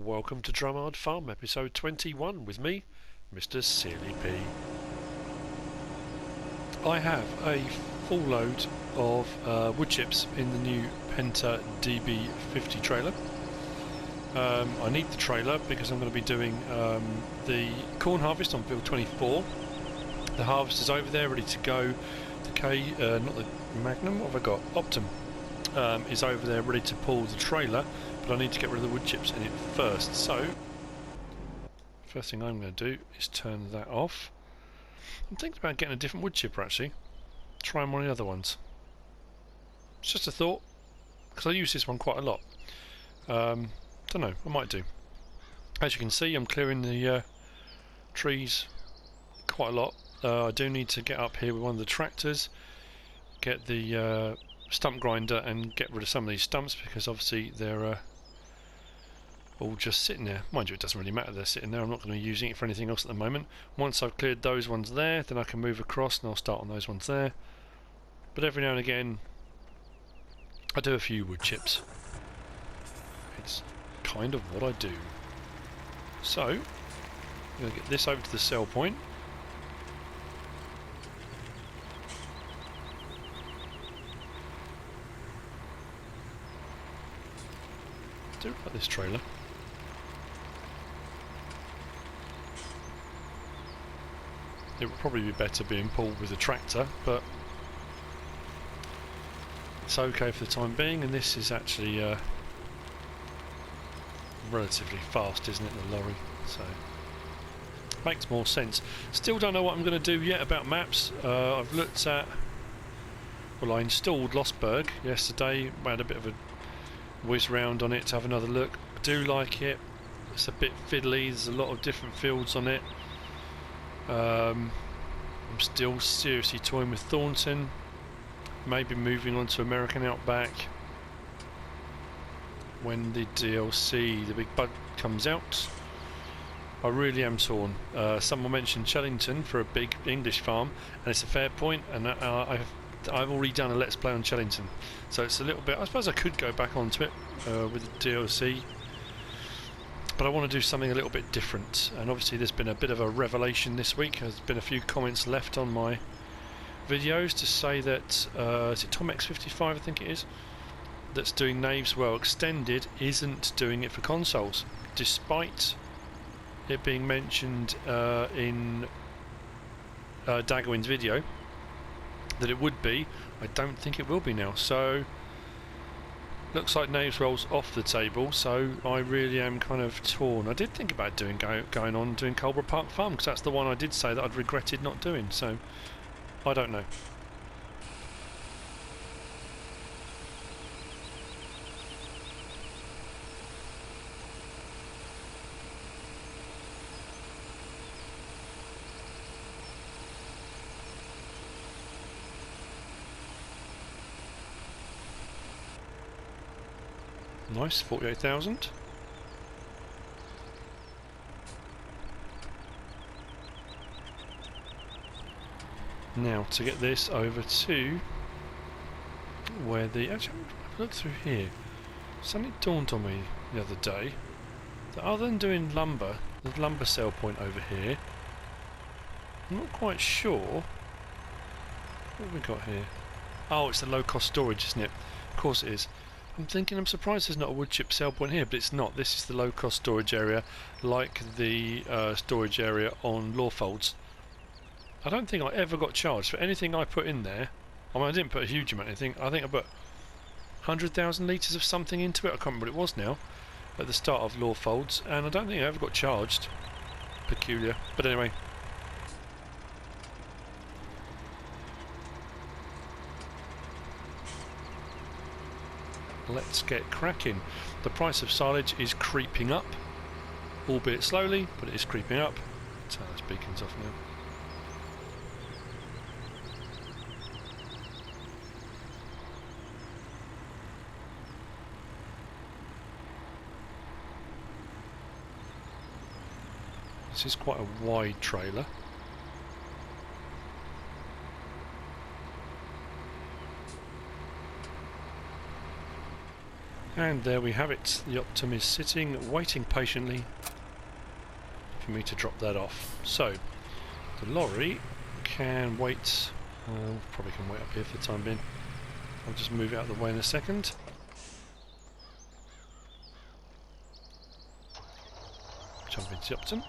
welcome to Drumard Farm, episode 21 with me, MrSealyp. I have a full load of wood chips in the new Penta DB50 trailer. I need the trailer because I'm going to be doing the corn harvest on field 24. The harvest is over there, ready to go. The not the Magnum, what have I got? Optum is over there, ready to pull the trailer, but I need to get rid of the wood chips in it first. So, first thing I'm going to do is turn that off. I'm thinking about getting a different wood chipper actually. Trying one of the other ones. It's just a thought, because I use this one quite a lot. Don't know, I might do. As you can see, I'm clearing the trees quite a lot. I do need to get up here with one of the tractors, get the stump grinder and get rid of some of these stumps, because obviously they're all just sitting there. Mind you, it doesn't really matter, they're sitting there. I'm not going to be using it for anything else at the moment. Once I've cleared those ones there, then I can move across and I'll start on those ones there. But every now and again I do a few wood chips. It's kind of what I do. So I'm going to get this over to the sell point. I do like this trailer. It would probably be better being pulled with a tractor, but it's okay for the time being, and this is actually relatively fast, isn't it, the lorry? So makes more sense. Still don't know what I'm going to do yet about maps. I've looked at, well, I installed Lostberg yesterday. I had a bit of a whiz round on it to have another look. I do like it. It's a bit fiddly. There's a lot of different fields on it. I'm still seriously toying with Thornton. Maybe moving on to American Outback when the DLC, the big bug, comes out. I really am torn. Someone mentioned Chellington for a big English farm, and it's a fair point, and I've already done a Let's Play on Chellington, so it's a little bit, I suppose I could go back onto it with the DLC, but I want to do something a little bit different. And obviously there's been a bit of a revelation this week. There's been a few comments left on my videos to say that is it Tom X55 I think it is, that's doing Knaves Well Extended isn't doing it for consoles, despite it being mentioned in Daggerwin's video that it would be. I don't think it will be now, so looks like Knaves Well's off the table. So I really am kind of torn. I did think about doing going on doing Cultivating Park Farm, because that's the one I did say that I'd regretted not doing, so I don't know. Nice, 48,000. Now to get this over to where the, actually I've looked through here, something dawned on me the other day that other than doing lumber, the lumber sell point over here, I'm not quite sure what have we got here. Oh, it's the low cost storage, isn't it? Of course it is. I'm thinking, I'm surprised there's not a wood chip sell point here, but it's not. This is the low cost storage area, like the storage area on Lawfolds. I don't think I ever got charged for anything I put in there. I mean, I didn't put a huge amount of anything. I think I put 100,000 litres of something into it. I can't remember what it was now, at the start of Lawfolds, and I don't think I ever got charged. Peculiar. But anyway. Let's get cracking. The price of silage is creeping up, albeit slowly, but it is creeping up. Turn those beacons off now. This is quite a wide trailer. And there we have it. The Optum is sitting, waiting patiently for me to drop that off. So, the lorry can wait, probably can wait up here for the time being. I'll just move it out of the way in a second. Jump into the Optum.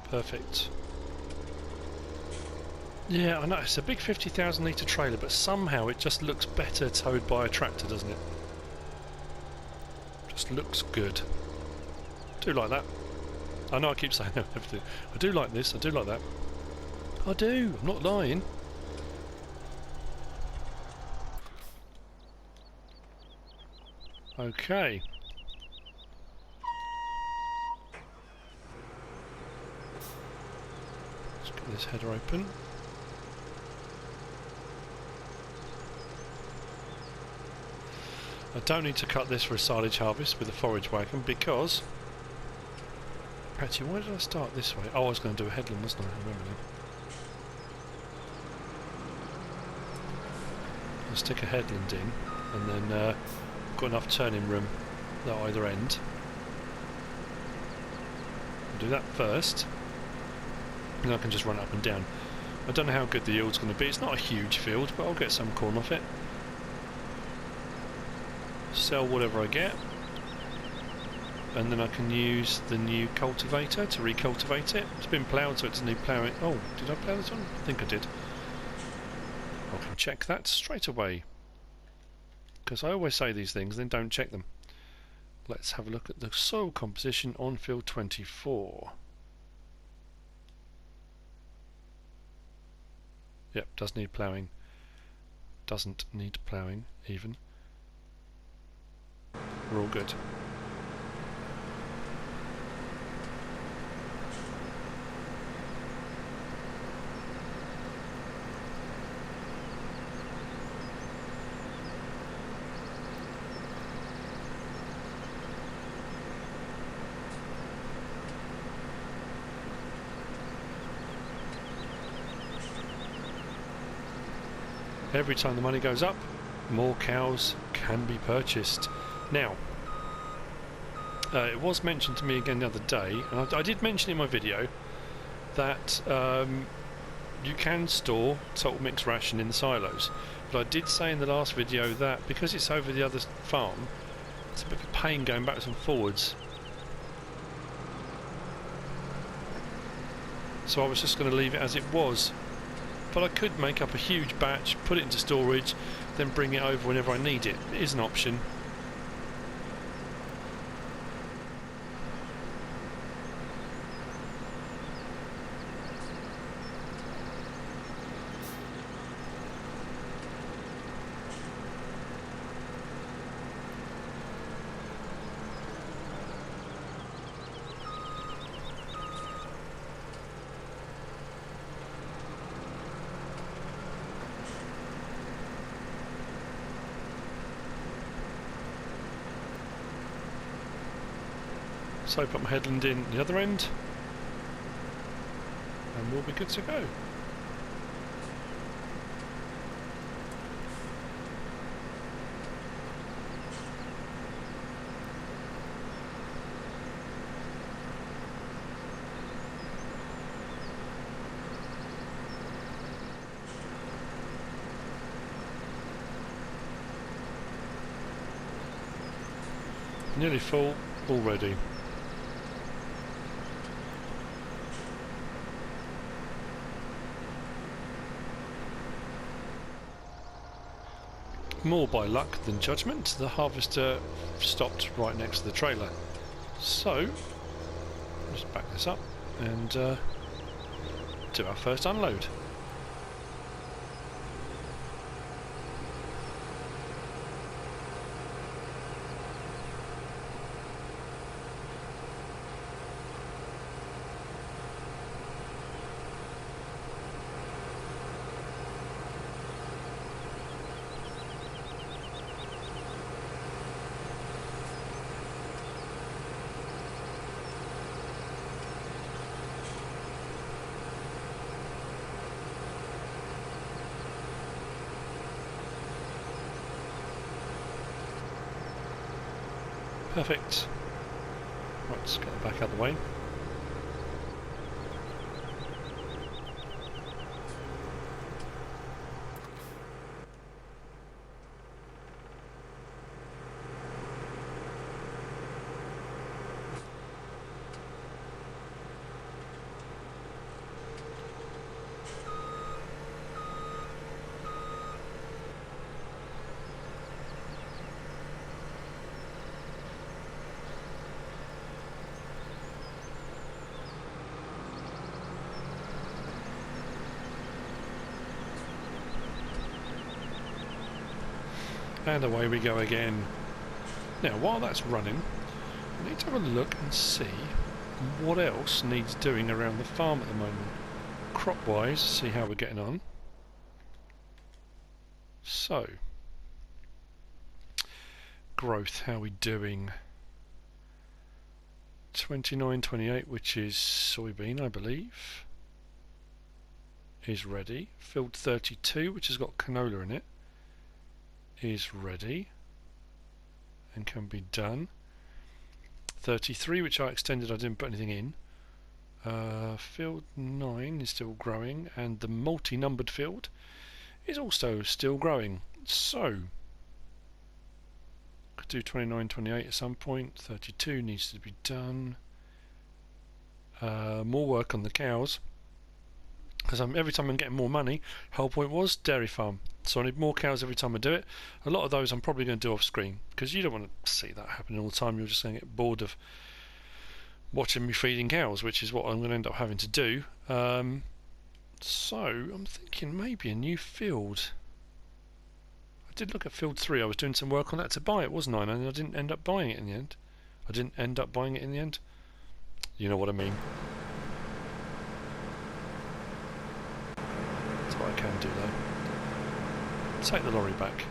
Perfect. Yeah, I know, it's a big 50,000 litre trailer, but somehow it just looks better towed by a tractor, doesn't it? Just looks good. Do like that. I know I keep saying everything. I do like this, I do like that. I do, I'm not lying. Okay. Let's get this header open. I don't need to cut this for a silage harvest with a forage wagon because... Actually, why did I start this way? Oh, I was going to do a headland, wasn't I? I remember now. I'll stick a headland in, and then got enough turning room at either end. I'll do that first, and I can just run up and down. I don't know how good the yield's going to be. It's not a huge field, but I'll get some corn off it. Sell whatever I get, and then I can use the new cultivator to recultivate it. It's been ploughed, so it doesn't need ploughing. Oh, did I plough this one? I think I did. I can check that straight away, because I always say these things then don't check them. Let's have a look at the soil composition on field 24. Yep, does need ploughing. Doesn't need ploughing even. We're all good. Every time the money goes up, more cows can be purchased. Now, it was mentioned to me again the other day, and I did mention in my video that you can store salt mix ration in the silos, but I did say in the last video that because it's over the other farm, it's a bit of a pain going backwards and forwards. So I was just going to leave it as it was, but I could make up a huge batch, put it into storage, then bring it over whenever I need it. It is an option. So put my headland in the other end, and we'll be good to go. Nearly full already. More by luck than judgment, the harvester stopped right next to the trailer. So, let's back this up and do our first unload. Perfect. Right, let's get it back out of the way. And away we go again. Now, while that's running, I need to have a look and see what else needs doing around the farm at the moment. Crop-wise, see how we're getting on. So, growth, how are we doing? 29, 28, which is soybean, I believe, is ready. Field 32, which has got canola in it, is ready and can be done. 33, which I extended, I didn't put anything in. Field 9 is still growing, and the multi-numbered field is also still growing. So, could do 29, 28 at some point. 32 needs to be done. More work on the cows, because every time I'm getting more money. Whole point was dairy farm. So I need more cows every time I do it. A lot of those I'm probably going to do off screen, because you don't want to see that happening all the time. You're just going to get bored of watching me feeding cows, which is what I'm going to end up having to do. So I'm thinking maybe a new field. I did look at field 3. I was doing some work on that to buy it, wasn't I? And I didn't end up buying it in the end. You know what I mean. That's what I can do though. Take the lorry back.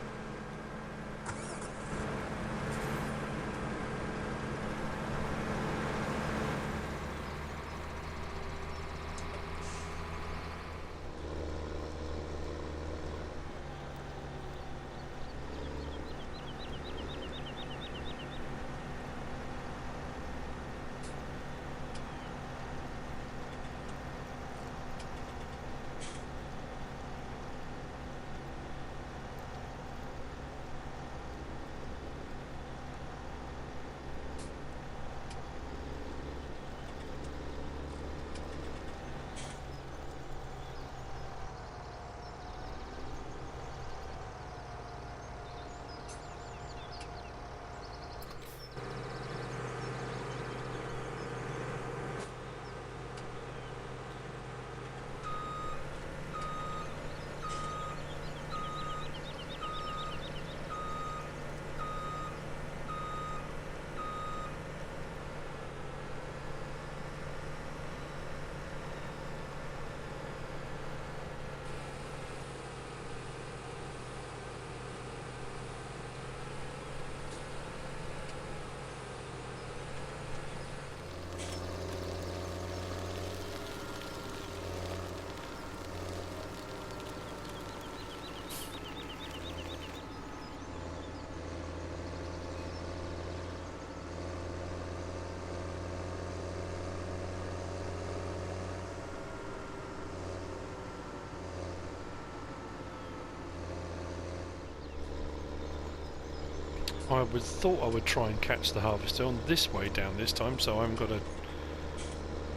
I thought I would try and catch the harvester on this way down this time, so I haven't got to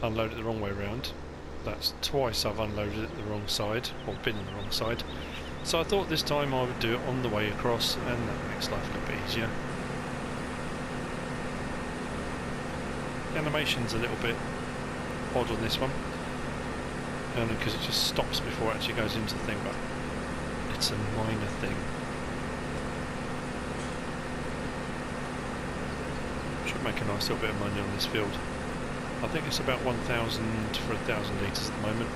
unload it the wrong way around. That's twice I've unloaded it the wrong side, or been on the wrong side. So I thought this time I would do it on the way across, and that makes life a little bit easier. The animation's a little bit odd on this one, only because it just stops before it actually goes into the thing, but it's a minor thing. Should make a nice little bit of money on this field. I think it's about 1,000 for 1,000 litres at the moment.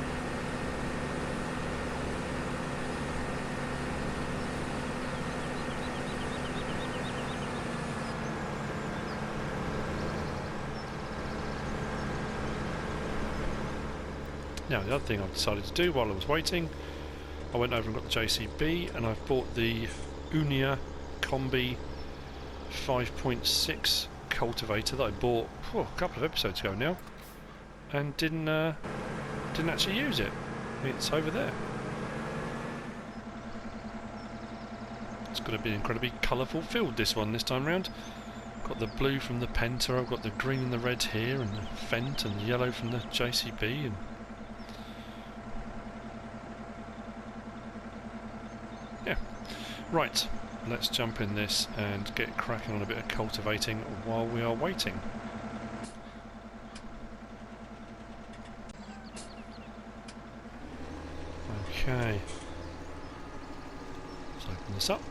Now the other thing I've decided to do while I was waiting, I went over and got the JCB, and I've bought the Unia Kombi 5.6 cultivator that I bought a couple of episodes ago now, and didn't actually use it. It's over there. It's going to be an incredibly colourful field, this one, this time round. Got the blue from the Penta, I've got the green and the red here, and the Fent and the yellow from the JCB. And yeah, right, let's jump in this and get cracking on a bit of cultivating while we are waiting. Okay, let's open this up.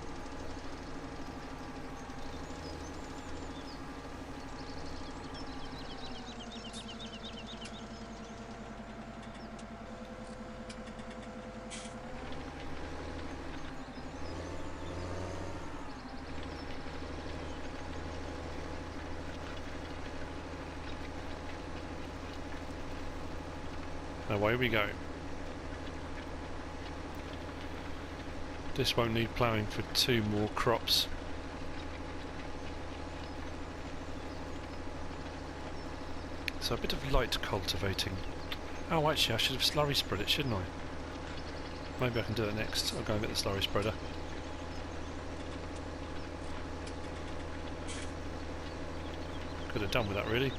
Away we go. This won't need ploughing for 2 more crops. So a bit of light cultivating. Oh, actually I should have slurry spread it, shouldn't I? Maybe I can do it next. I'll go and get the slurry spreader. Could have done with that, really.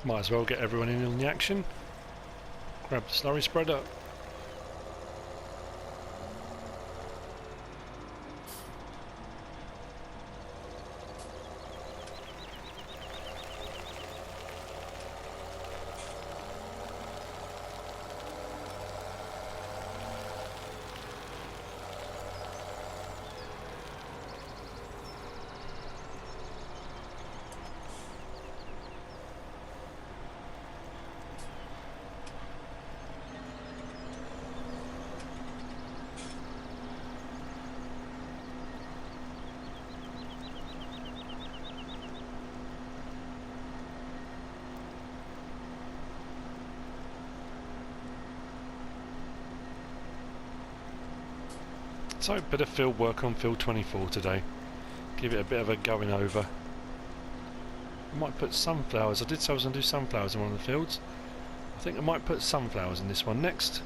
Might as well get everyone in on the action. Grab the slurry spreader. So a bit of field work on field 24 today. Give it a bit of a going over. I might put sunflowers. I did say I was going to do sunflowers in one of the fields. I think I might put sunflowers in this one next.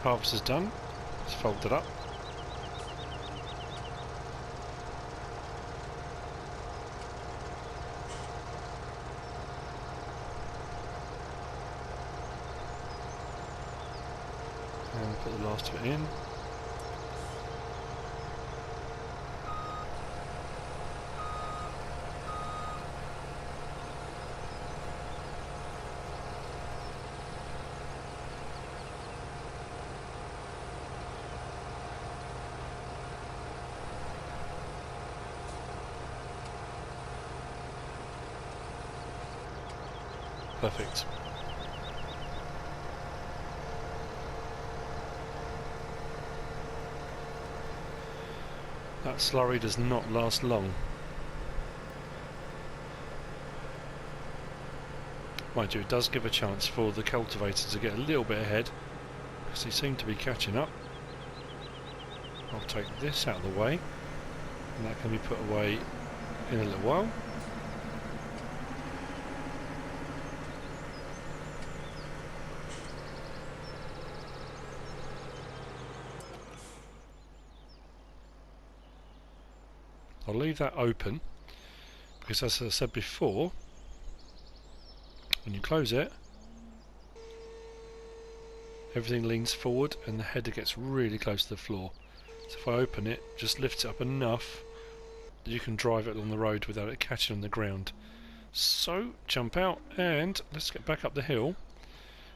Harvest is done. It's folded up. And put the last of it in. Perfect. That slurry does not last long. Mind you, it does give a chance for the cultivator to get a little bit ahead, because they seem to be catching up. I'll take this out of the way, and that can be put away in a little while. I'll leave that open because, as I said before, when you close it, everything leans forward and the header gets really close to the floor. So if I open it, just lift it up enough that you can drive it along the road without it catching on the ground. So jump out and let's get back up the hill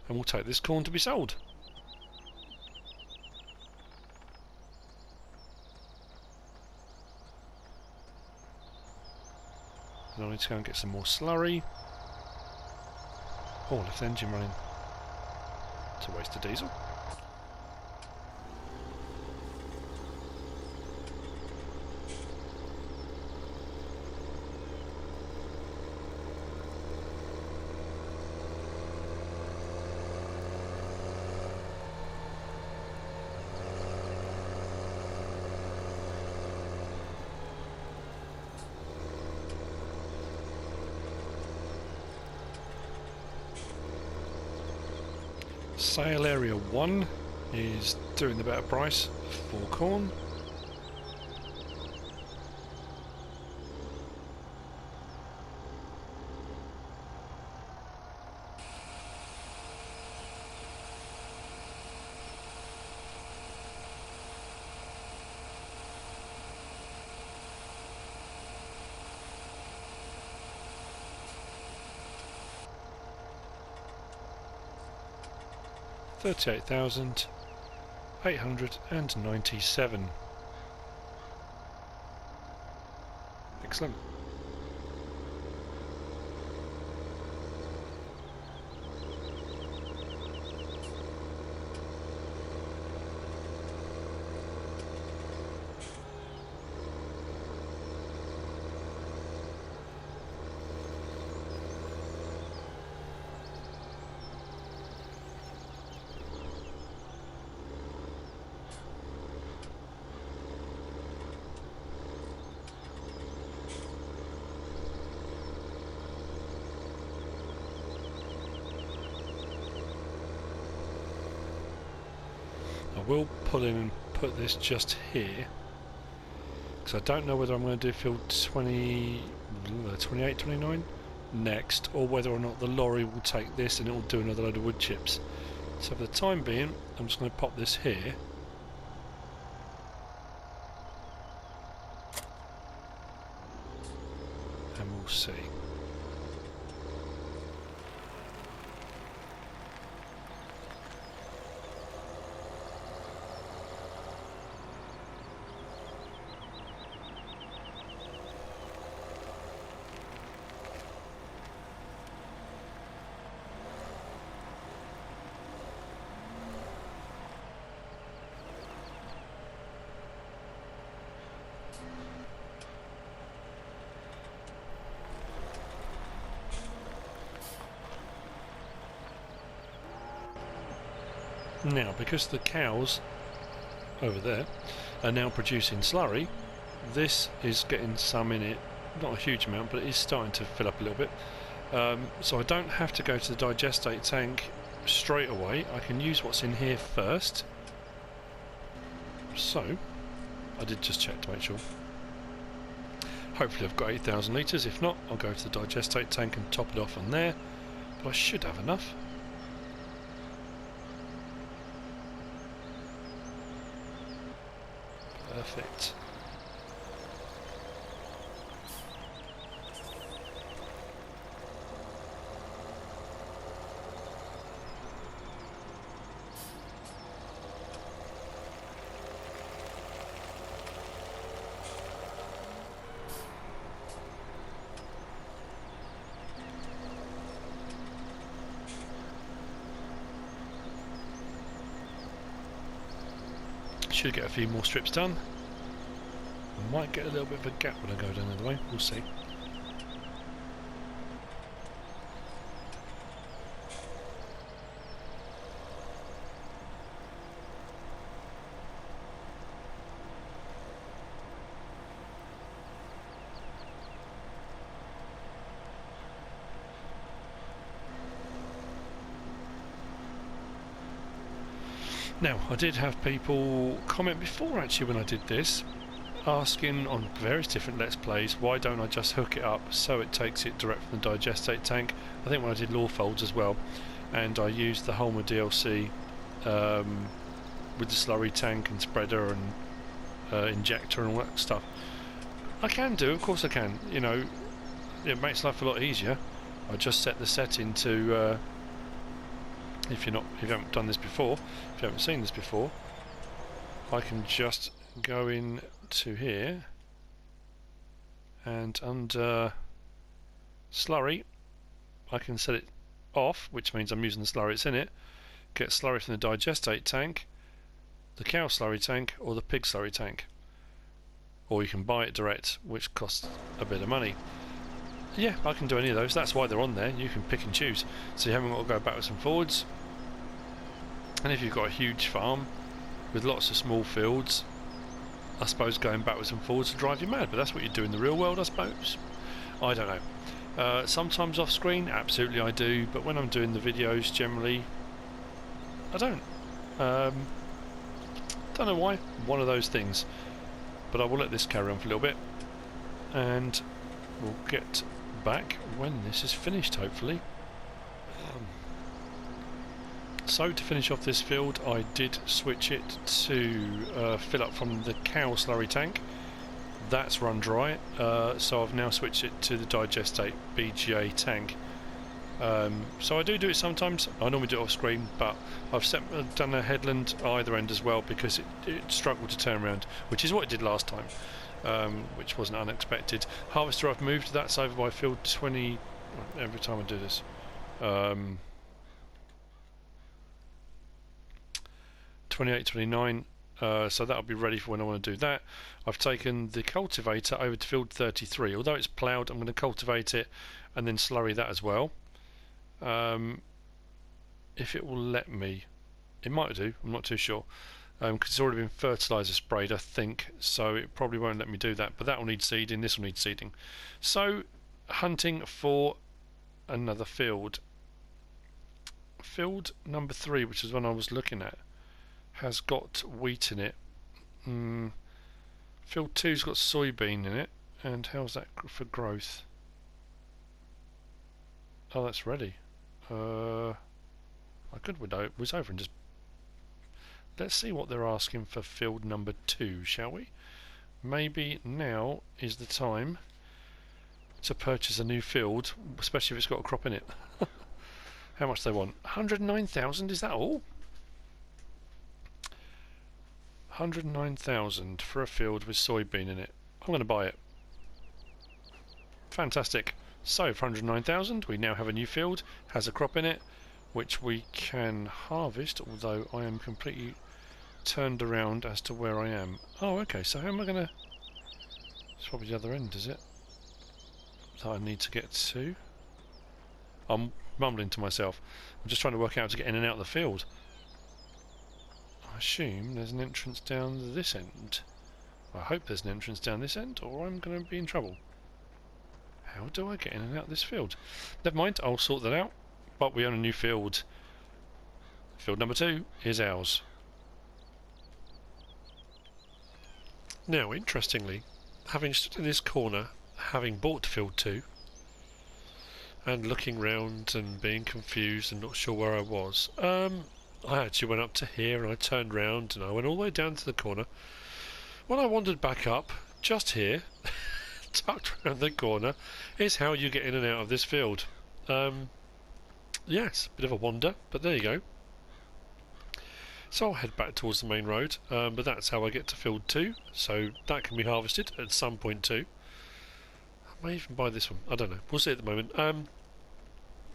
and we'll take this corn to be sold. And I need to go and get some more slurry. Oh, left engine running. It's a waste of diesel. Sale area 1 is doing the better price for corn. $38,897. Excellent. I will pull in and put this just here because I don't know whether I'm going to do field 28, 29 next, or whether or not the lorry will take this and it will do another load of wood chips. So for the time being, I'm just going to pop this here. And we'll see. Now, because the cows over there are now producing slurry, this is getting some in it, not a huge amount, but it is starting to fill up a little bit. So I don't have to go to the digestate tank straight away. I can use what's in here first, So, I did just check to make sure. Hopefully I've got 8,000 litres. If not, I'll go to the digestate tank and top it off on there. But I should have enough. Perfect. Should get a few more strips done. I might get a little bit of a gap when I go down the other way, we'll see. Now, I did have people comment before actually when I did this, asking on various different Let's Plays, why don't I just hook it up so it takes it direct from the digestate tank. I think when I did law folds as well, and I used the Holmer DLC with the slurry tank and spreader and injector and all that stuff. I can do, of course I can, you know, it makes life a lot easier. I just set the setting to if you haven't done this before, if you haven't seen this before, I can just go in to here and under slurry I can set it off, which means I'm using the slurry that's in it. Get slurry from the digestate tank, the cow slurry tank, or the pig slurry tank, or you can buy it direct, which costs a bit of money. Yeah, I can do any of those. That's why they're on there. You can pick and choose, so you haven't got to go backwards and forwards. And if you've got a huge farm with lots of small fields, I suppose going backwards and forwards will drive you mad, but that's what you do in the real world, I suppose. I don't know. Sometimes off screen, absolutely I do, but when I'm doing the videos, generally, I don't. Don't know why. One of those things. But I will let this carry on for a little bit, and we'll get back when this is finished, hopefully. So to finish off this field, I did switch it to fill up from the cow slurry tank. That's run dry, so I've now switched it to the digestate BGA tank. So I do it sometimes. I normally do it off screen, but I've done a headland either end as well because it struggled to turn around, which is what it did last time, which wasn't unexpected. Harvester I've moved, that's over by field 20 every time I do this. 28, 29, so that'll be ready for when I want to do that. I've taken the cultivator over to field 33. Although it's ploughed, I'm going to cultivate it and then slurry that as well. If it will let me. It might do, I'm not too sure, because it's already been fertiliser sprayed, I think, so it probably won't let me do that. But that will need seeding, this will need seeding. So, hunting for another field. Field number 3, which is one I was looking at, has got wheat in it. Field 2's got soybean in it. And how's that for growth? Oh, that's ready. I could whiz over and just... Let's see what they're asking for field number 2, shall we? Maybe now is the time to purchase a new field, especially if it's got a crop in it. How much they want? 109,000, is that all? 109,000 for a field with soybean in it. I'm going to buy it. Fantastic. So for 109,000 we now have a new field, has a crop in it, which we can harvest, although I am completely turned around as to where I am. Oh, okay, so how am I going to... It's probably the other end, is it? That I need to get to? I'm mumbling to myself. I'm just trying to work out how to get in and out of the field. I assume there's an entrance down this end. I hope there's an entrance down this end, or I'm going to be in trouble. How do I get in and out of this field? Never mind, I'll sort that out. But we own a new field. Field number 2 is ours. Now, interestingly, having stood in this corner, having bought Field 2, and looking round and being confused and not sure where I was, I actually went up to here and I turned round and I went all the way down to the corner. When I wandered back up, just here, tucked around the corner, is how you get in and out of this field. Yes, a bit of a wander, but there you go. So I'll head back towards the main road, but that's how I get to field 2, so that can be harvested at some point too. I may even buy this one, I don't know, we'll see at the moment.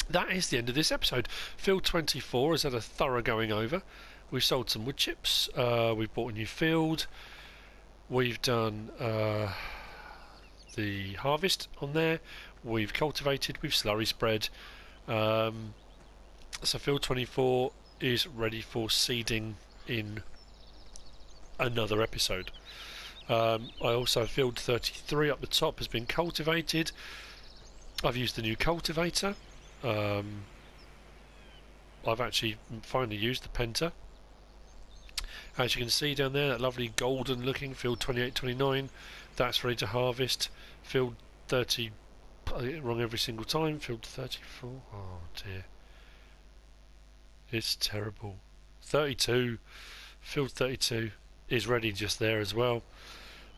That is the end of this episode. Field 24 has had a thorough going over. We've sold some wood chips, we've bought a new field, we've done the harvest on there, we've cultivated, we've slurry spread. So field 24 is ready for seeding in another episode. I also field 33 up the top has been cultivated. I've used the new cultivator. I've actually finally used the Penta. As you can see down there, that lovely golden looking field 28-29, that's ready to harvest. Field 30, I get it wrong every single time. Field 34, oh dear, it's terrible. 32, field 32 is ready just there as well.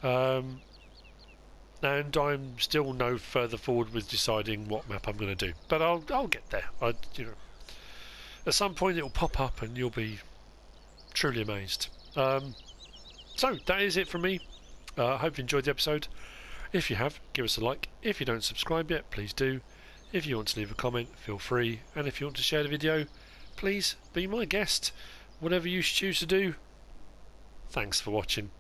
And I'm still no further forward with deciding what map I'm going to do, but I'll get there. At some point it will pop up and you'll be truly amazed. So that is it from me. I hope you enjoyed the episode. If you have, give us a like. If you don't subscribe yet, please do. If you want to leave a comment, feel free. And if you want to share the video, please be my guest. Whatever you choose to do. Thanks for watching.